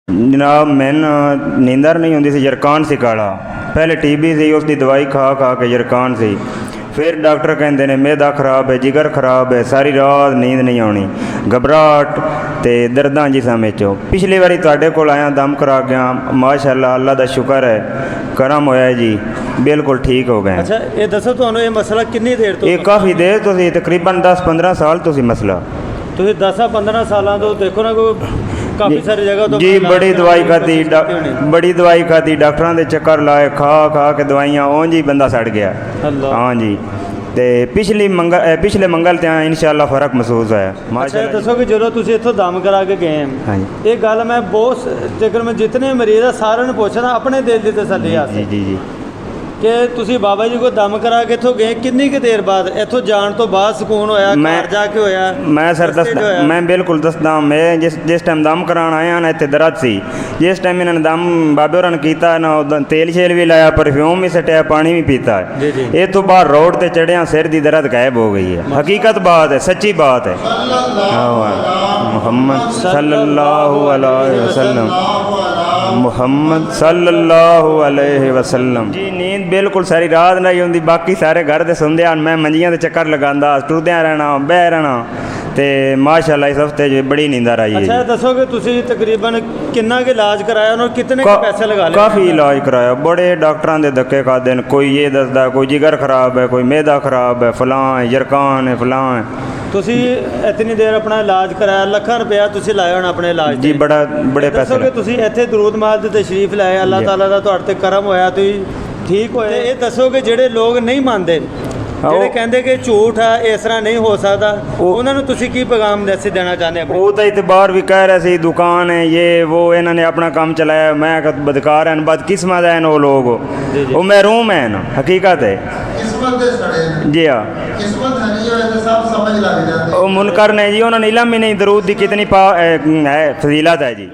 जनाब मैंने नींदर नहीं होंदी सी, यरकान सी काला। पहले टीबी सी, उसकी दवाई खा खा के यरकान सी। फिर डॉक्टर कहते ने मैदा खराब है, जिगर खराब है, सारी रात नींद नहीं आनी, घबराहट ते दर्दां जिस्म विचों। पिछली बारी तुहाडे कोल आया, दम करा गया, माशाअल्लाह अल्लाह दा शुक्र है, करम होया जी, बिल्कुल ठीक हो गए। अच्छा ये दसो तुहानू ये मसला कितनी देर तो? ये काफ़ी देर तो सी, तकरीबन 10-15 साल तो सी मसला। तुसीं 10-15 सालों तो देखो ना, कोई काफ़ी सारी जगह तो जी बड़ी दवाई खाधी, बड़ी दवाई खाधी, डॉक्टरों के चक्कर लाए, खा खा के दवाइयाँ, उंज ही बंदा सड़ गया। हाँ जी, तो पिछले मंगल ते इंशाअल्लाह फ़र्क महसूस है। अच्छा दसो कि जो तुसीं इत्थों दम करा के गए हैं, ये गल मैं बहुत जेकर मैं जितने मरीज है सारे पूछना अपने दिल की तसल्ली जी जी जी कि तुसीं बाबा जी को दम करा के इत्थों गए, कितनी की देर बाद इत्थों जान तो बाद सुकून होया, घर जाके होया? मैं सर दसदा, मैं बिल्कुल दसदा, मैं जिस टाइम दम कराण आया ना, इत्थे दर्द सी, जिस टाइम इन्होंने दम बाबे होरां ने कीता ना, तेल शेल भी लाया, परफ्यूम भी सटिया, पानी भी पीता है, ये तो बाहर रोड ते चढ़िया, सिर दी दर्द गायब हो गई है। हकीकत बात है, सच्ची बात है। मोहम्मद सल्लल्लाहु अलैहि वसल्लम, मोहम्मद सल्लल्लाहु अलैहि वसल्लम जी। नींद बिल्कुल सारी रात नहीं होंदी, बाकी सारे घर दे सुनदे हैं, मैं मंजियां ते चक्कर लगांदा, टुरदे रहना, बह रहना, ते माशाअल्लाह इस हफ्ते च बड़ी नींदर आई है। अच्छा दसो कि तुसीं तकरीबन कितना के इलाज कराया और कितने के पैसे लगा ले? काफ़ी इलाज कराया, बड़े डॉक्टरां दे धक्के खादे न, कोई ये दसदा, कोई जिगर खराब है, कोई मैदा खराब है, फलां है, यरकान है, फलां है। तुसीं इतनी देर अपना इलाज कराया, लाखां रुपया तुसीं लाया होना अपने इलाज जी, बड़े पैसे। दसो कि तुसीं इत्थे दरूद माल ते तशरीफ लाए, अल्लाह ताला दा तुहाडे ते करम होया, तुसीं ठीक होए। ये दसो कि जेड़े लोग नहीं मानते, ਜਿਹੜੇ ਕਹਿੰਦੇ ਕਿ ਝੂਠ ਹੈ, ਇਸ ਤਰ੍ਹਾਂ ਨਹੀਂ ਹੋ ਸਕਦਾ, ਉਹਨਾਂ ਨੂੰ ਤੁਸੀਂ ਕੀ ਪੈਗਾਮ ਮੈਸੇਜ ਦੇਣਾ ਚਾਹੁੰਦੇ ਹੋ? ਉਹ ਤਾਂ ਇਤਬਾਰ ਵੀ ਕਹਿ ਰਿਹਾ ਸੀ, ਦੁਕਾਨ ਹੈ ਇਹ वो, ਇਹਨਾਂ ਨੇ ਆਪਣਾ ਕੰਮ ਚਲਾਇਆ, मैं बदकार हैं, बदकिस्मत हैं वो लोग, वो महरूम हैं ना, हकीकत है जी। हाँ वो मुनकर ने जी, उन्होंने इलम ही नहीं दरूद की कितनी है फजीलत है जी।